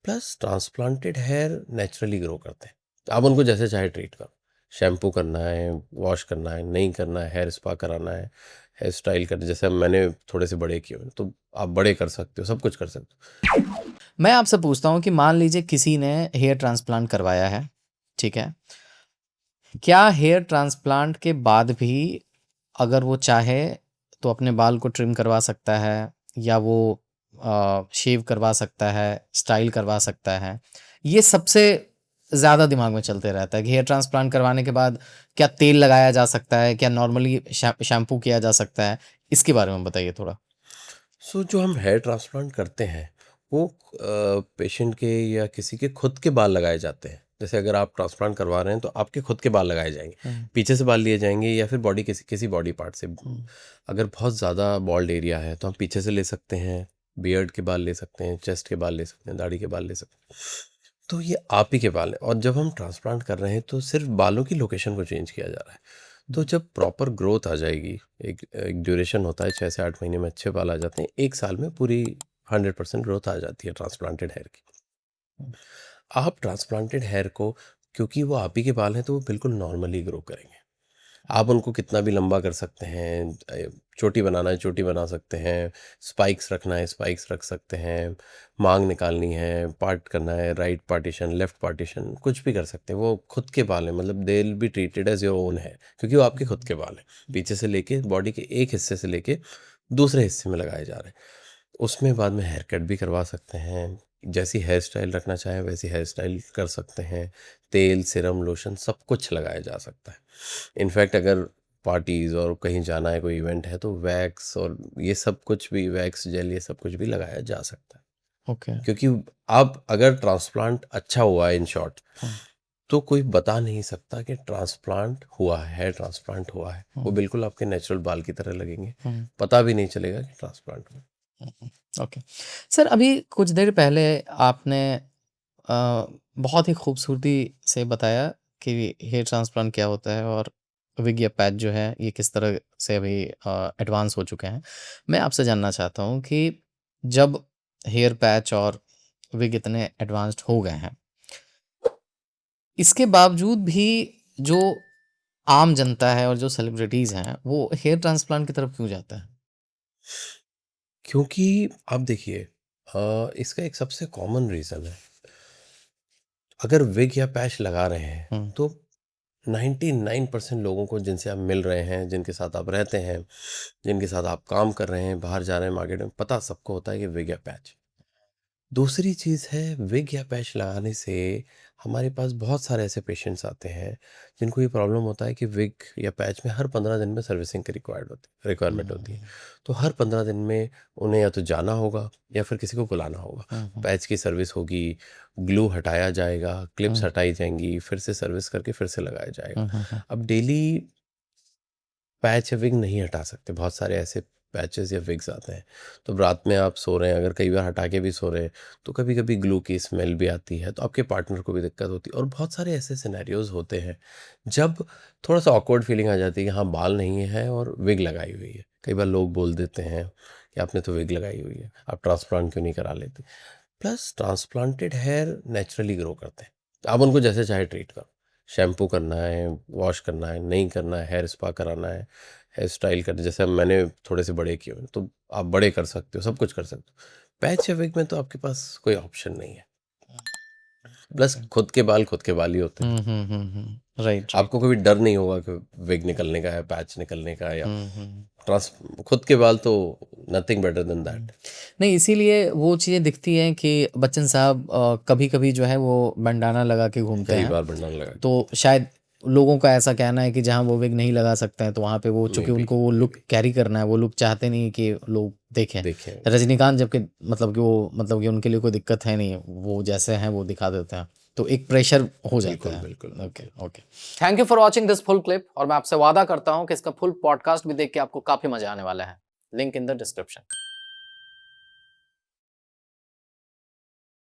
Plus transplanted hair naturally grow करते हैं, आप उनको जैसे चाहे ट्रीट करो, शैम्पू करना है, वॉश करना है, नहीं करना है, हेयर स्पा कराना है, हेयर स्टाइल करना, जैसे मैंने थोड़े से बड़े किए हुए हैं, तो आप बड़े कर सकते हो, सब कुछ कर सकते हो। मैं आपसे पूछता हूँ कि मान लीजिए किसी ने हेयर ट्रांसप्लांट करवाया है, ठीक है, क्या हेयर ट्रांसप्लांट के बाद भी अगर वो चाहे तो अपने बाल को ट्रिम करवा सकता है, या वो शेव करवा सकता है, स्टाइल करवा सकता है? ये सबसे ज़्यादा दिमाग में चलते रहता है कि हेयर ट्रांसप्लांट करवाने के बाद क्या तेल लगाया जा सकता है, क्या नॉर्मली शैम्पू किया जा सकता है? इसके बारे में बताइए थोड़ा। सो जो हम हेयर ट्रांसप्लांट करते हैं वो पेशेंट के या किसी के खुद के बाल लगाए जाते हैं। जैसे अगर आप ट्रांसप्लांट करवा रहे हैं तो आपके खुद के बाल लगाए जाएंगे, पीछे से बाल लिए जाएंगे या फिर बॉडी किसी किसी बॉडी पार्ट से। अगर बहुत ज़्यादा बॉल्ड एरिया है तो हम पीछे से ले सकते हैं, बियर्ड के बाल ले सकते हैं, चेस्ट के बाल ले सकते हैं, दाढ़ी के बाल ले सकते हैं। तो ये आप ही के बाल हैं, और जब हम ट्रांसप्लांट कर रहे हैं तो सिर्फ बालों की लोकेशन को चेंज किया जा रहा है। तो जब प्रॉपर ग्रोथ आ जाएगी, एक ड्यूरेशन होता है 6 से 8 महीने में अच्छे बाल आ जाते हैं, 1 साल में पूरी 100% ग्रोथ आ जाती है ट्रांसप्लांटेड हेयर की। आप ट्रांसप्लांटेड हेयर को, क्योंकि वो आप ही के बाल हैं, तो वो बिल्कुल नॉर्मली ग्रो करेंगे। आप उनको कितना भी लंबा कर सकते हैं, चोटी बनाना है चोटी बना सकते हैं, स्पाइक्स रखना है स्पाइक्स रख सकते हैं, मांग निकालनी है, पार्ट करना है, राइट पार्टीशन लेफ्ट पार्टीशन, कुछ भी कर सकते हैं। वो खुद के बाल हैं, मतलब they will be treated as your own है, क्योंकि वो आपके खुद के बाल हैं। पीछे से लेके बॉडी के एक हिस्से से लेके दूसरे हिस्से में लगाए जा रहे हैं। उसमें बाद में हेयर कट भी करवा सकते हैं, जैसी हेयर स्टाइल रखना चाहें वैसी हेयर स्टाइल कर सकते हैं। तेल, सिरम, लोशन सब कुछ लगाया जा सकता है। इनफैक्ट अगर पार्टीज़ और कहीं जाना है, कोई इवेंट है, तो वैक्स और ये सब कुछ भी, वैक्स जेल, ये सब कुछ भी लगाया जा सकता है। ओके। क्योंकि अब अगर ट्रांसप्लांट अच्छा हुआ है, इन शॉर्ट, तो कोई बता नहीं सकता कि ट्रांसप्लांट हुआ है, हेयर ट्रांसप्लांट हुआ है। वो बिल्कुल आपके नेचुरल बाल की तरह लगेंगे, पता भी नहीं चलेगा कि ट्रांसप्लांट हुआ। ओके सर, अभी कुछ देर पहले आपने बहुत ही खूबसूरती से बताया कि हेयर ट्रांसप्लांट क्या होता है और विग या पैच जो है ये किस तरह से अभी एडवांस हो चुके हैं। मैं आपसे जानना चाहता हूँ कि जब हेयर पैच और विग इतने एडवांस्ड हो गए हैं, इसके बावजूद भी जो आम जनता है और जो सेलिब्रिटीज़ हैं वो हेयर ट्रांसप्लांट की तरफ क्यों जाता है? क्योंकि आप देखिए, इसका एक सबसे कॉमन रीज़न है, अगर विग या पैच लगा रहे हैं तो 99% लोगों को जिनसे आप मिल रहे हैं, जिनके साथ आप रहते हैं, जिनके साथ आप काम कर रहे हैं, बाहर जा रहे हैं मार्केट में, पता सबको होता है कि विग या पैच। दूसरी चीज़ है, विग या पैच लगाने से हमारे पास बहुत सारे ऐसे पेशेंट्स आते हैं जिनको ये प्रॉब्लम होता है कि विग या पैच में हर 15 दिन में सर्विसिंग की रिक्वायरमेंट होती है। तो हर 15 दिन में उन्हें या तो जाना होगा या फिर किसी को बुलाना होगा। पैच की सर्विस होगी, ग्लू हटाया जाएगा, क्लिप्स हटाई जाएंगी, फिर से सर्विस करके फिर से लगाया जाएगा। अब डेली पैच या विग नहीं हटा सकते, बहुत सारे ऐसे पैचेस या विग्स आते हैं। तो रात में आप सो रहे हैं, अगर कई बार हटा के भी सो रहे हैं, तो कभी कभी ग्लू की स्मेल भी आती है, तो आपके पार्टनर को भी दिक्कत होती है। और बहुत सारे ऐसे सिनेरियोज होते हैं जब थोड़ा सा ऑकवर्ड फीलिंग आ जाती है कि हाँ, बाल नहीं है और विग लगाई हुई है। कई बार लोग बोल देते हैं कि आपने तो विग लगाई हुई है, आप ट्रांसप्लांट क्यों नहीं करा लेते। Plus transplanted hair naturally grow करते हैं, आप उनको जैसे चाहे ट्रीट करो, शैम्पू करना है, वॉश करना है, नहीं करना है, हेयर स्पा कराना है, हेयर स्टाइल करना, जैसे मैंने थोड़े से बड़े किए हुए हैं, तो आप बड़े कर सकते हो, सब कुछ कर सकते हो। पैच या विग में तो आपके पास कोई ऑप्शन नहीं है। प्लस खुद के बाल ही होते हैं। Right, right. आपको कोई डर नहीं होगा कि विग निकलने का है, पैच निकलने का है, या ट्रांस खुद के बाल तो नथिंग बेटर देन दैट। नहीं, इसीलिए वो चीज़ें दिखती हैं कि बच्चन साहब कभी-कभी जो है वो बैंडाना लगा के घूमते कई हैं। बार बंडल लगा तो शायद लोगों का ऐसा कहना है कि जहाँ वो विग नहीं लगा सकते हैं तो वहाँ पे वो, चूँकि मे बी उनको वो लुक कैरी करना है, वो लुक चाहते नहीं कि लोग देखें। देखें। रजनीकांत जबकि मतलब कि वो, मतलब कि उनके लिए कोई दिक्कत है नहीं, वो जैसे हैं वो दिखा देते हैं। तो एक प्रेशर हो जाता बिल्कुल है। बिल्कुल okay, okay. Thank you for watching this full clip, और मैं आपसे वादा करता हूँ कि इसका फुल पॉडकास्ट भी देख के आपको काफ़ी मज़ा आने वाला है। Link in the description.